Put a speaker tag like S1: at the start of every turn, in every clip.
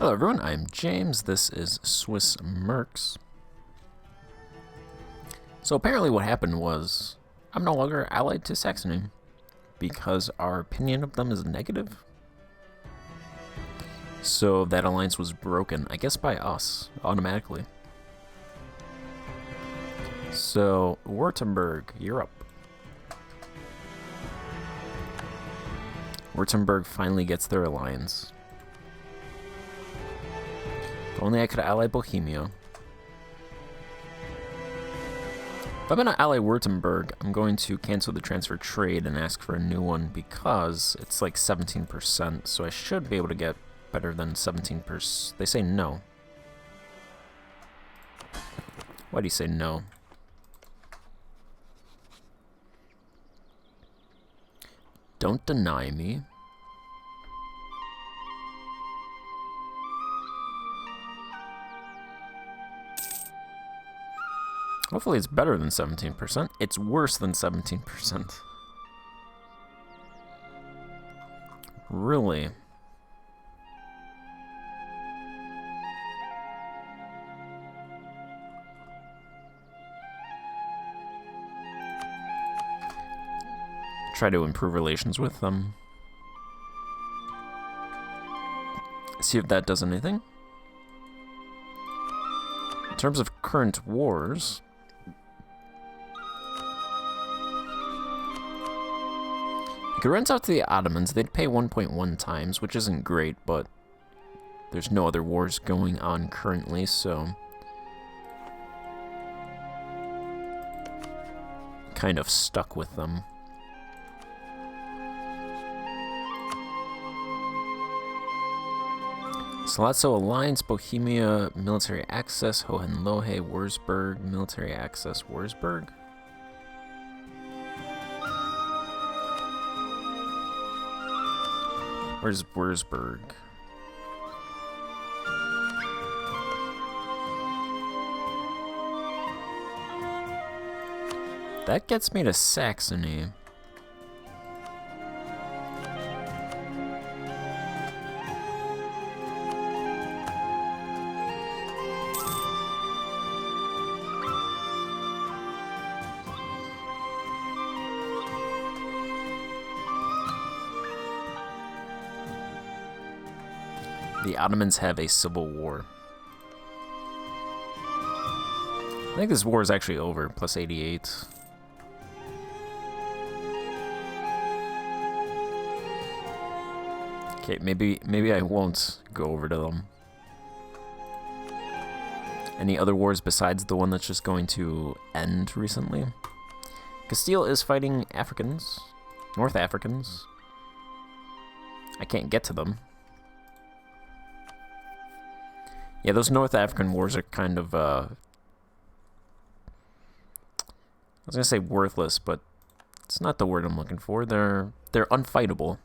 S1: Hello everyone, I'm James, this is Swiss Mercs. So apparently what happened was, I'm no longer allied to Saxony, because our opinion of them is negative. So that alliance was broken, I guess by us, automatically. So, Württemberg, you're up. Württemberg finally gets their alliance. If only I could ally Bohemia. If I'm going to ally Württemberg, I'm going to cancel the transfer trade and ask for a new one because it's like 17%, so I should be able to get better than 17%. They say no. Why do you say no? Don't deny me. Hopefully it's better than 17%. It's worse than 17%. Really? Try to improve relations with them. See if that does anything. In terms of current wars, you could rent out to the Ottomans. They'd pay 1.1 times, which isn't great, but there's no other wars going on currently, so kind of stuck with them. Salazzo Alliance, Bohemia, military access, Hohenlohe, Wurzburg, military access, Wurzburg? Where's Wurzburg? That gets me to Saxony. The Ottomans have a civil war. I think this war is actually over, plus 88. Okay, maybe I won't go over to them. Any other wars besides the one that's just going to end recently? Castile is fighting Africans, North Africans. I can't get to them. Yeah, those North African wars are kind of, I was gonna say worthless, but it's not the word I'm looking for. They're unfightable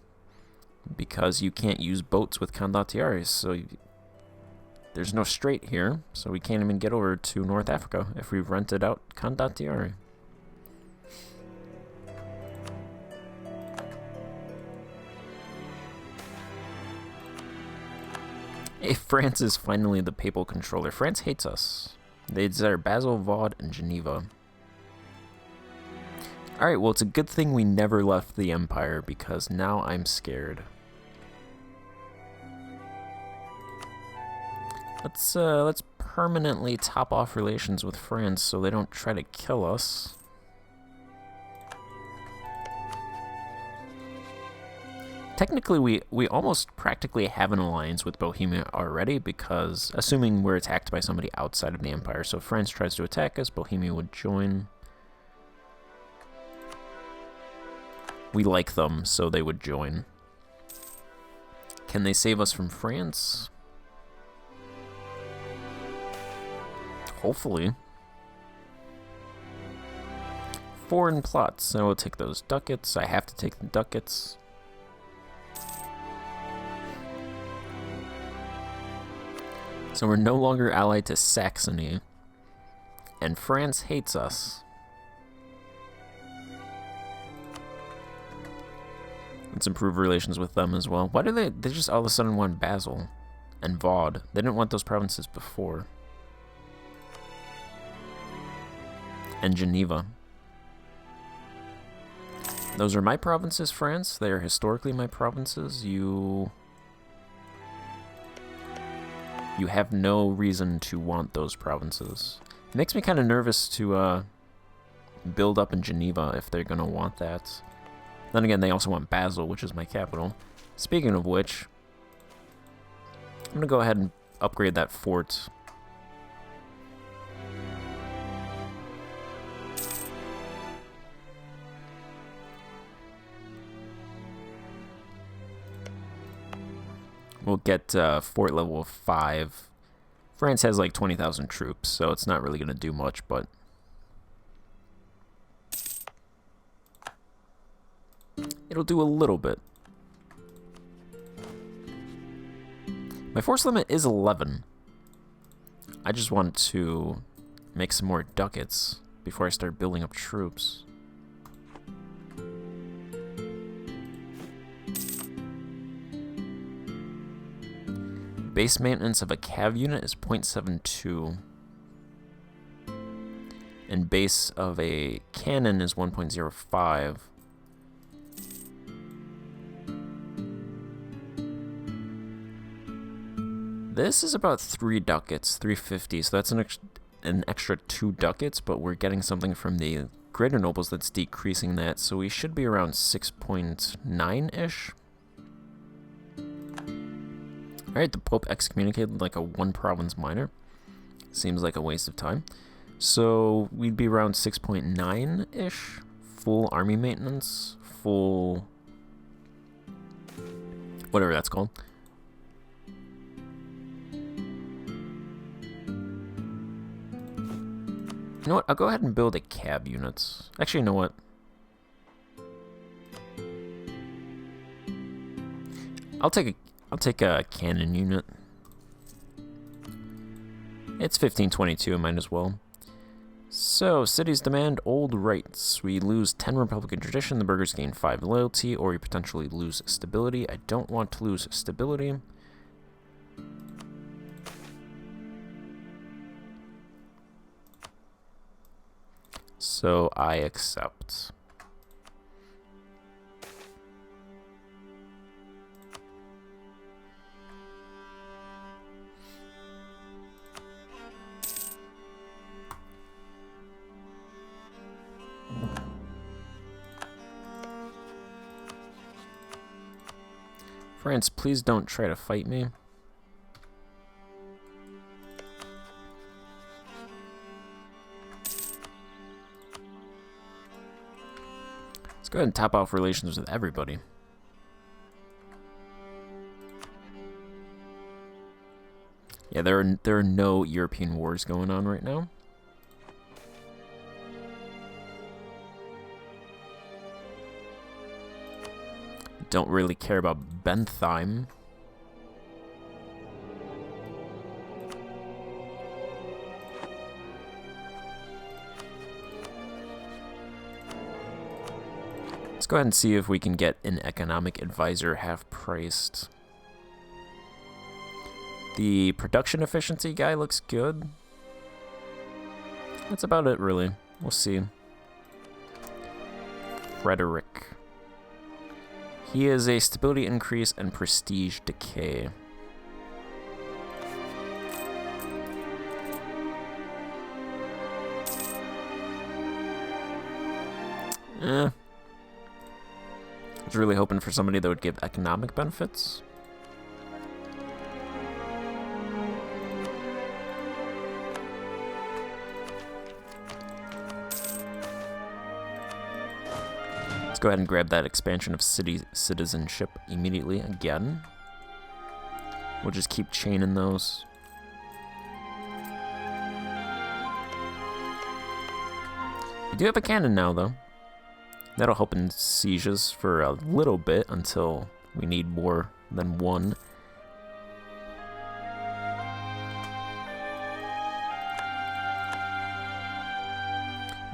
S1: because you can't use boats with Condottieri, so there's no strait here, so we can't even get over to North Africa if we rented out Condottieri. Hey, France is finally the papal controller. France hates us. They desire Basel, Vaud, and Geneva. Alright, well, it's a good thing we never left the Empire, because now I'm scared. Let's permanently top off relations with France so they don't try to kill us. Technically, we almost practically have an alliance with Bohemia already because, assuming we're attacked by somebody outside of the Empire, so if France tries to attack us, Bohemia would join. We like them, so they would join. Can they save us from France? Hopefully. Foreign plots. I will take those ducats. I have to take the ducats. So we're no longer allied to Saxony, and France hates us. Let's improve relations with them as well. Why do they just all of a sudden want Basel? and Vaud. They didn't want those provinces before. And Geneva. Those are my provinces, France. They are historically my provinces. You have no reason to want those provinces. It makes me kind of nervous to build up in Geneva if they're going to want that. Then again, they also want Basel, which is my capital. Speaking of which, I'm going to go ahead and upgrade that fort. We'll get fort level 5. France has like 20,000 troops, so it's not really going to do much, but it'll do a little bit. My force limit is 11. I just want to make some more ducats before I start building up troops. Base maintenance of a cav unit is 0.72. And base of a cannon is 1.05. This is about 3 ducats, 350, so that's an extra 2 ducats, but we're getting something from the greater nobles that's decreasing that, so we should be around 6.9-ish. Alright, the Pope excommunicated like a 1-province minor. Seems like a waste of time. So we'd be around 6.9-ish. Full army maintenance. Full... whatever that's called. You know what? I'll go ahead and build a cab unit. Actually, you know what? I'll take a cannon unit. It's 1522, might as well. So, cities demand old rights. We lose 10 Republican tradition, the burghers gain 5 loyalty, or we potentially lose stability. I don't want to lose stability. So, I accept. France, please don't try to fight me. Let's go ahead and top off relations with everybody. Yeah, there are no European wars going on right now. Don't really care about Bentheim. Let's go ahead and see if we can get an economic advisor half-priced. The production efficiency guy looks good. That's about it, really. We'll see. Frederick. He is a stability increase and prestige decay. I was really hoping for somebody that would give economic benefits. Let's go ahead and grab that expansion of city citizenship immediately again. We'll just keep chaining those. We do have a cannon now, though. That'll help in sieges for a little bit until we need more than one.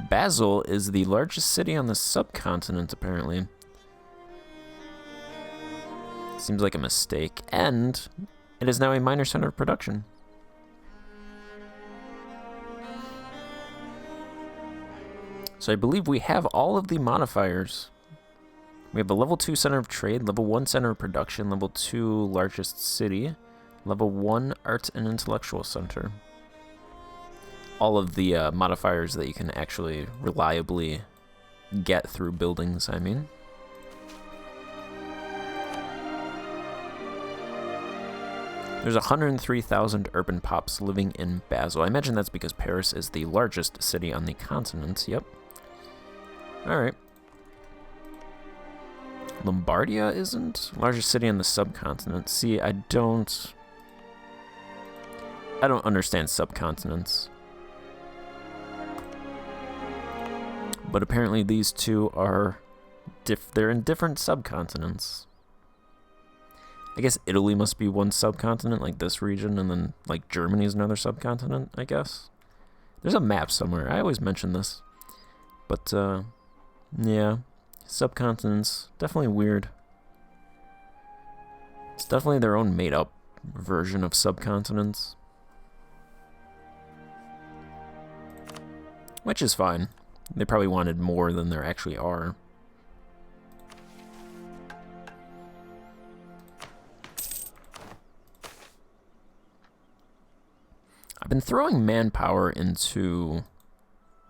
S1: Basel is the largest city on the subcontinent, apparently. Seems like a mistake. And It is now a minor center of production. So I believe we have all of the modifiers. We have a level 2 center of trade, level 1 center of production, level 2 largest city, level 1 art and intellectual center. All of the modifiers that you can actually reliably get through buildings, I mean. There's 103,000 urban pops living in Basel. I imagine that's because Paris is the largest city on the continent. Yep. Alright. Lombardia isn't? Largest city on the subcontinent. See, I don't understand subcontinents. But apparently these two are they're in different subcontinents. I guess Italy must be one subcontinent, like this region, and then like Germany is another subcontinent, I guess. There's a map somewhere. I always mention this. But yeah, subcontinents, definitely weird. It's definitely their own made-up version of subcontinents. Which is fine. They probably wanted more than there actually are. I've been throwing manpower into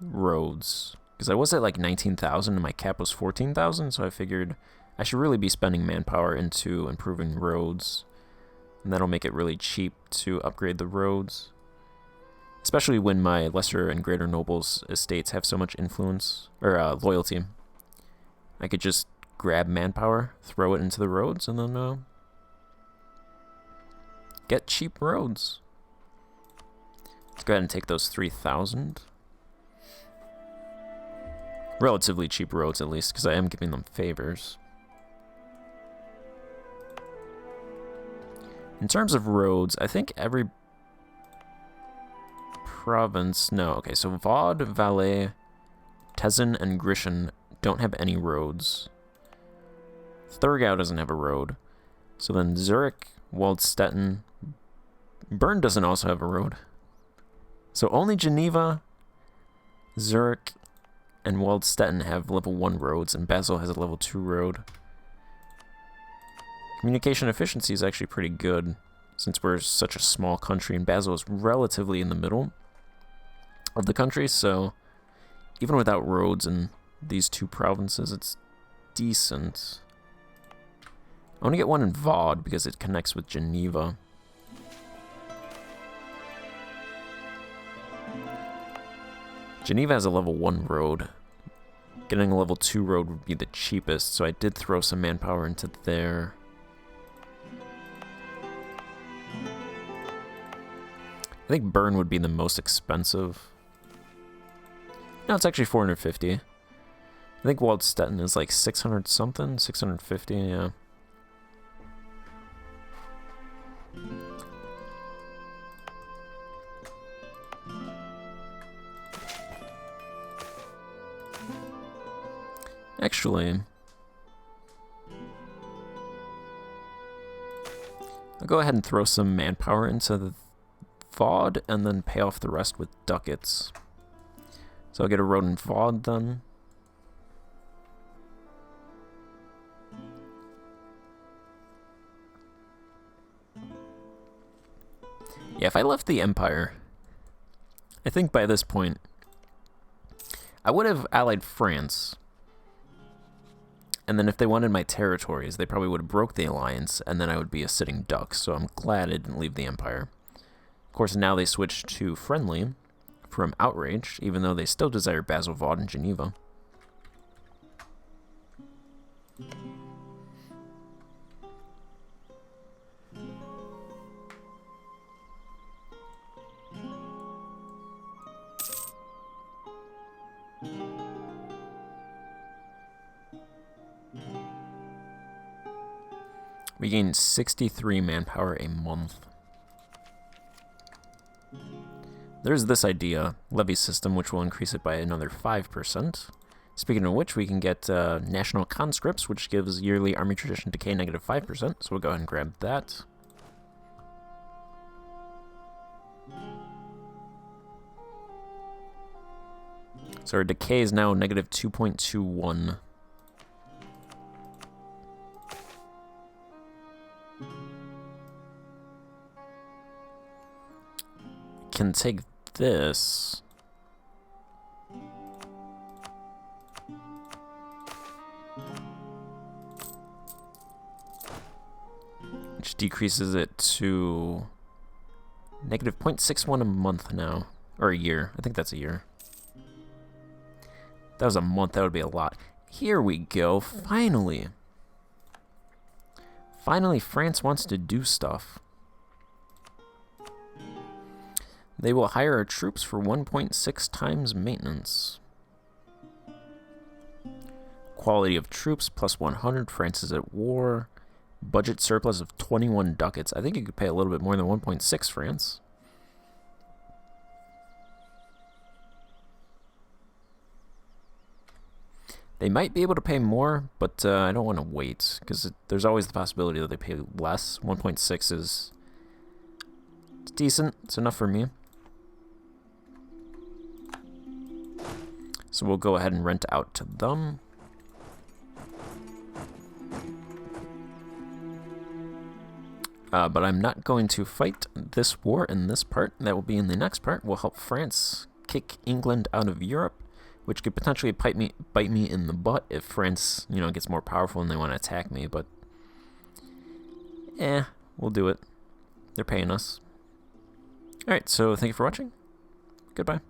S1: roads, because I was at like 19,000 and my cap was 14,000, so I figured I should really be spending manpower into improving roads, and that'll make it really cheap to upgrade the roads. Especially when my lesser and greater nobles estates have so much influence, or loyalty. I could just grab manpower, throw it into the roads, and then get cheap roads. Let's go ahead and take those 3,000. Relatively cheap roads, at least, because I am giving them favors. In terms of roads, I think every province... No, okay, so Vaud, Vales, Tesin, and Grischun don't have any roads. Thurgau doesn't have a road. So then Zurich, Waldstetten... Bern doesn't also have a road. So only Geneva, Zurich, and Waldstetten have level 1 roads, and Basel has a level 2 road. Communication efficiency is actually pretty good, since we're such a small country, and Basel is relatively in the middle of the country, so even without roads in these two provinces, it's decent. I want to get one in Vaud, because it connects with Geneva. Geneva has a level 1 road. Getting a level 2 road would be the cheapest, so I did throw some manpower into there. I think Bern would be the most expensive. No, it's actually 450. I think Waldstetten is like 600 something, 650, yeah. Actually, I'll go ahead and throw some manpower into the Vaud and then pay off the rest with ducats. So I'll get a road in Vaud then. Yeah, if I left the Empire, I think by this point, I would have allied France. And then if they wanted my territories, they probably would have broke the alliance, and then I would be a sitting duck, so I'm glad I didn't leave the Empire. Of course, now they switched to friendly from outraged, even though they still desire Basel, Vaud, and Geneva. We gain 63 manpower a month. There's this idea, levy system, which will increase it by another 5%. Speaking of which, we can get national conscripts, which gives yearly army tradition decay -5%, so we'll go ahead and grab that. So our decay is now negative 2.21. Can take this. Which decreases it to negative 0.61 a month now. Or a year. I think that's a year. If that was a month, that would be a lot. Here we go. Finally. Finally, France wants to do stuff. They will hire our troops for 1.6 times maintenance. Quality of troops plus 100. France is at war. Budget surplus of 21 ducats. I think you could pay a little bit more than 1.6, France. They might be able to pay more, but I don't want to wait, because there's always the possibility that they pay less. 1.6 is it's decent. It's enough for me. So we'll go ahead and rent out to them. But I'm not going to fight this war in this part. That will be in the next part. We'll help France kick England out of Europe, which could potentially bite me in the butt if France, you know, gets more powerful and they want to attack me. But, we'll do it. They're paying us. Alright, so thank you for watching. Goodbye.